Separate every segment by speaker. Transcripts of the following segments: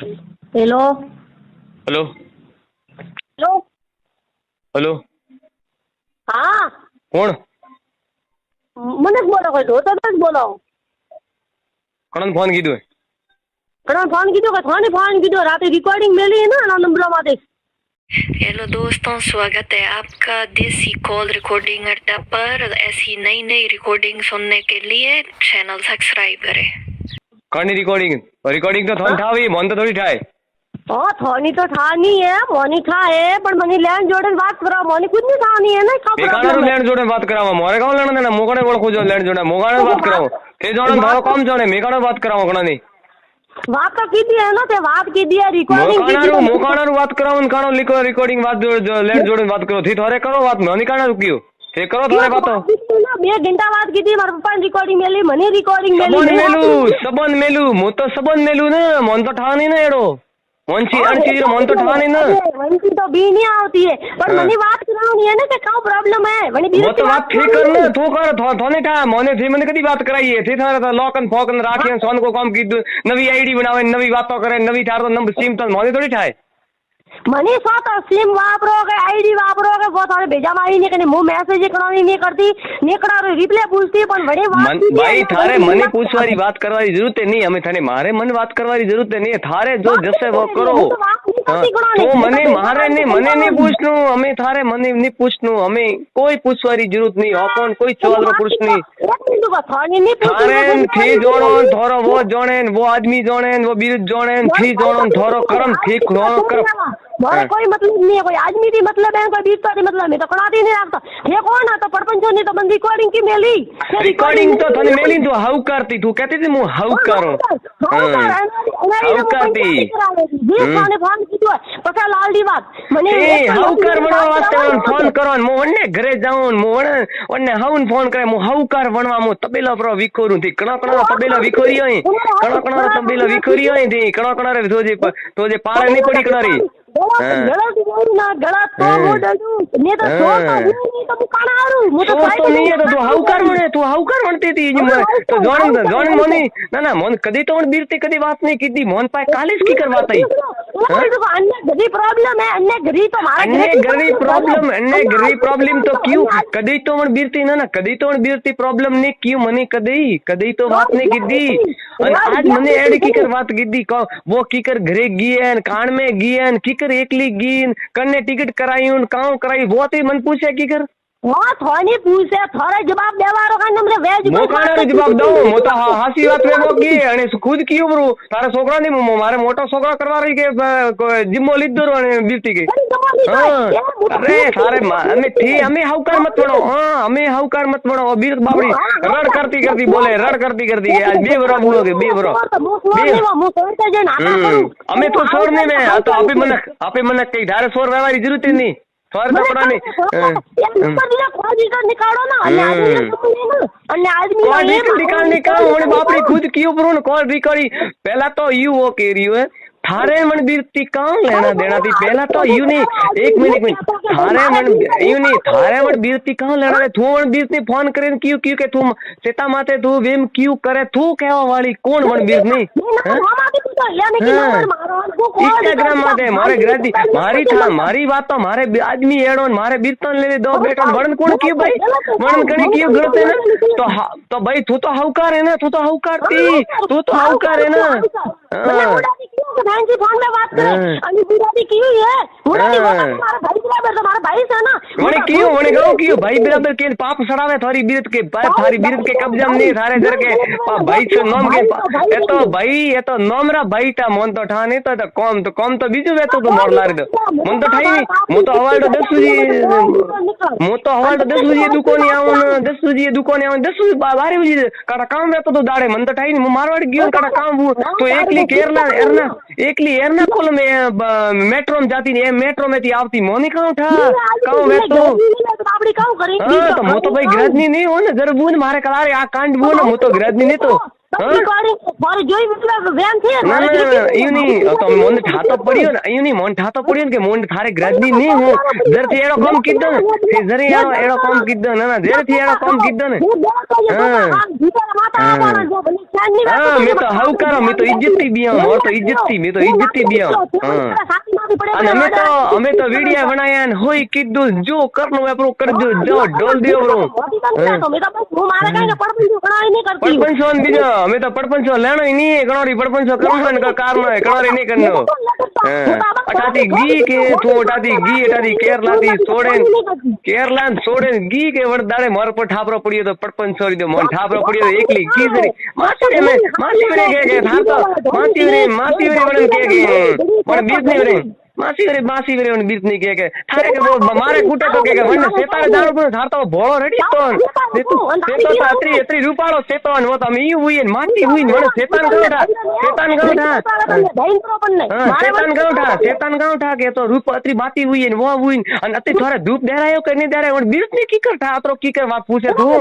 Speaker 1: Hello
Speaker 2: hello
Speaker 1: hello
Speaker 2: hello
Speaker 1: હા
Speaker 2: કોણ
Speaker 1: મને જ બોલો કોઈ તો જ બોલો
Speaker 2: કોણ ફોન કીધું
Speaker 1: ઘણા ફોન કીધો કે થોને ફોन कीधो रात रिकॉर्डिंग मिली है ना नंबर माते।
Speaker 3: हेलो दोस्तों, स्वागत है आपका देसी कॉल रिकॉर्डिंग अड्डा पर। ऐसी नई नई रिकॉर्डिंग सुनने के लिए चैनल सब्सक्राइब करें।
Speaker 2: કોની रिकॉर्डिंग तो थोन थावी मन तो थोड़ी थाय
Speaker 1: हाँ थोनी तो ठानी है मोनी था है पर मनी लैंड जोड़न बात करो मोनी कुछ नहीं ठानी है ना का
Speaker 2: बेकाना
Speaker 1: प्रॉब्लम है
Speaker 2: लैंड जोड़े बात करावा मोरे काव लेना देना मोगाने ओळखो जो लैंड जोड़े मोगाने बात करावो ते जोड़न थारो काम जोड़े मेकाने बात करावो घणा नहीं
Speaker 1: बात तो की दी है ना ते बात की दी है रिकॉर्डिंग की दी
Speaker 2: मोकानारू बात करावो कानो लिखो रिकॉर्डिंग बात जो लैंड जोड़े बात करो थी थारे करो बात मनी काना रुकियो ते करो थारे बातो
Speaker 1: ना 2 घंटा बात की थी मारे पापा ने रिकॉर्डिंग मेली मनी रिकॉर्डिंग मेली
Speaker 2: सबन मेलू मो तो सबन मेलू ने मन तो ठानी ने एड़ो वंची अणची मन तो ठानी ने
Speaker 1: वंची तो भी नहीं आती है पर मनी बात करानी है ना कि क्या प्रॉब्लम है मनी भी
Speaker 2: वो तो बात ठीक कर ना तू कर थोने था मोने थी मैंने कदी बात कराई है थी थारे लॉकन फोकन राखी सोन को काम की नवी आईडी बनावे नवी बातों करे नवी थारो नंबर सिम तो मोने थोड़ी थाय
Speaker 1: मनी तो सिम वापरो के आईडी वापरो के वो थारे भेजा मारी नहीं कने मु मैसेज करनी नहीं करती नेकड़ा रो रिप्लाई पूछती पण बड़े बात
Speaker 2: भाई थारे मने पूछवारी बात करवारी जरूरत नहीं हमें थाने मारे मन बात करवारी जरूरत नहीं थारे जो जैसे वो करो तो मने मारे नहीं पूछनु हमें थारे मने नहीं पूछनु हमें कोई पूछवारी जरूरत नहीं अपन कोई सवाल रो पूछ नहीं थारे थी जोड़ो थोरो वो जोड़े वो आदमी जोड़े वो बिरुद जोड़े थी जोड़ो थोरो करम ठीक कर
Speaker 1: मारे कोई मतलब नहीं है कोई आदमी भी मतलब है कोई बीच का मतलब मैं तो कड़ाती नहीं रखता ये कौन है तो परपंचो ने तो बंदी रिकॉर्डिंग की मेली
Speaker 2: रिकॉर्डिंग तो थने मेली तू हाउ करती तू कहती थी मु हाउ करो हाउ करती
Speaker 1: ये थाने फोन कीधो पता लाल दी बात मने
Speaker 2: हाउ कर वणवा वास्ते फोन करो मु ओने घरे जाऊं मु ओने हाउन फोन करे मु हाउ कर वणवा मु तबेला पर विखोरू थी कणा कणा तबेला विखोरी आई कणा तबेला विखोरी आई थी कणा रे तो जे पारे नहीं पड़ी कणा री
Speaker 1: गलत बोल ना गलत तो वो डरू नहीं तो नहीं तो काना आरू मु तो
Speaker 2: नहीं है तो तू हाउ कर वणती थी तो जॉन मोनी ना मन कदी तो बीरती कदी बात नहीं कीधी मोन पाए कालिस की करवाता ही
Speaker 1: अन्य गरीब प्रॉब्लम है अन्य गरीब तो हमारा
Speaker 2: अन्य गरीब प्रॉब्लम तो क्यों कदी तो बीरती ना कदी तो बीरती प्रॉब्लम नहीं क्यों मने कदी तो बात नहीं कीधी आज मने एड की कर बात कीधी वो की कर घरे गई कान में गई की कर एकली गई कन्ने टिकट कराई काउ कराई वो ते मन पूछे की कर
Speaker 1: हाँ थोनी पूछे थोड़ा जवाब देवारो का नम्र वेज
Speaker 2: मोकाना जवाब दो मो तो हासी बात वे बोगी अने खुद की उबरू तारे छोकरा नहीं मारे मोटो छोकरा करवा रही के जिम्मो लीधो रो बीती के अरे थारे हमें थी हमें हाउकार मत पड़ो हां हमें हाउकार मत पड़ो बीर बाबड़ी रड़ करती बोले रड़ करती आज बे बरो बोलोगे बे बरो हमें तो छोड़ने में तो आपे मन कई धारे छोड़ व्यवहार जरूरत नहीं स्वर कपड़ा नहीं
Speaker 1: निकालो ना अन्य आदमी
Speaker 2: निकालने का बापरी खुद की ऊपर कॉल रिकॉर्डी पहला तो यू वो कह रही है थारे मन बीरती कहाँ लेना देना थी पहला तो यू नहीं एक मिनट थारे मन यू नहीं थारे मन बीरती कहाँ लेना दे तू मन बीरती फोन करे क्यों क्यों के तू सीता माते तू वेम क्यों करे तू कहवा वाली कौन मन बीर नहीं इंस्टाग्राम माते मारे ग्रहती मारी था मारी बात तो मारे आदमी एड़ो मारे बीरतन ले दो बेटा वर्ण कौन क्यों भाई वर्ण कने क्यों गलत है ना तो भाई तू तो हाउकार है ना तू तो हाउकारती तू तो हाउकार है ना
Speaker 1: फैंसी फोन में बात करें अभी बुरादी की हुई है बुरादी हमारा भाई बराबर तुम्हारा भाई से ना
Speaker 2: मने कहो क्यों भाई बराबर के पाप सड़ावे थारी बीरत के थारी बीरत के कब्जा नहीं थारे घर के भाई से नाम के ये तो नामरा भाई था मन तो ठाने तो कम तो बीजू वे तो मोर लारे दो मन तो ठाई मु तो हवाल तो 10 बजे दुकान आवन 10 बजे दुकान आवन 10 12 बजे काटा काम वे तो दाड़े मन तो ठाई नहीं मारवाड़ गयो काटा काम तो एकली केरला एरना एकली एर्नाकुल में मेट्रो में जाती नहीं मेट्रो में थी आवती मोनी कहाँ था कहाँ वे तो तो मो तो भाई ग्रहणी नहीं हो ना जरूर बूंद मारे कलारे आ कांड बो ना मो तो ग्रहणी नहीं तो
Speaker 1: મારે જોઈ વેન છે
Speaker 2: ના ના યું નહીં તો મોન ઠાતો પડ્યો ને યું નહીં મોન ઠાતો પડ્યો ને કે મોન થારે ગ્રાજની નહીં હું જરથી એડો કામ કીધો ને એ જરી એડો કામ કીધો ના ના જરથી એડો કામ કીધો ને હા મેં તો હવકારો મેં તો ઇજ્જતથી બિયા મોર તો ઇજ્જતથી મેં તો ઇજ્જતથી બિયા અને અમે તો વિડિયા બનાયા ને હોય કીધું જો કરનું આપણું કરજો જો ઢોલ દેવ રો પડપંચો ને બીજો અમે તો પડપંચો લેણો નહીં ગણોરી પડપંચો કરવો ને કારનો ગણોરી નહીં કરનો અટાતી ગી કે તું અટાતી ગી અટાતી કેરલા છોડે ગી કે વડદાડે મોર પર ઠાપરો પડ્યો તો પડપંચો રી દો મોન ઠાપરો પડ્યો તો એકલી ગી જરી માસી કે થાતો માસી વડે કે પણ બીજ નહીં વડે માસી વેરે ઓન બીજ નહીં કે થારે કે મારે કુટે તો કે વને સેતારે દાડો પણ થારતો ભોળો રેડી તો સેતો તો અત્રી રૂપાળો સેતો ન હોતો ઈ હુઈ ને માટી હુઈ ને મને સેતાન ગણોઠા સેતાન ગણોઠા કે તો રૂપ અત્રી બાતી હુઈ ને વો હુઈ અને અત્રી થોરે ધૂપ દેરાયો કે નહીં દેરાયો બીજ ની કીકર થા આતરો કીકર વાત પૂછે તું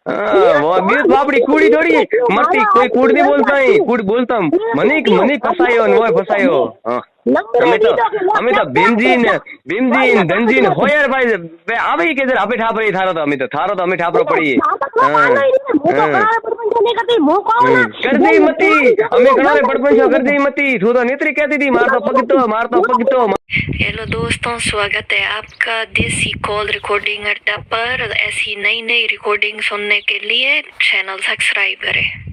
Speaker 2: वो बीस बापड़ी कूड़ी थोड़ी मरती कोई कूड़ नहीं बोलता है कूड़ बोलता मनी फसायो न वो फसायो हमें तो भीमजीन धनजीन हो यार भाई आवे के जरा आपे ठापरी थारो तो हमें ठापरो पड़ी कर दी मती हमें घणारे बड़पंचो कर दी मती तू तो नेत्री कहती थी मार तो पगतो
Speaker 3: हेलो दोस्तों, स्वागत है आपका देसी कॉल रिकॉर्डिंग अड्डा पर। ऐसी नई रिकॉर्डिंग सुनने के लिए चैनल सब्सक्राइब करें।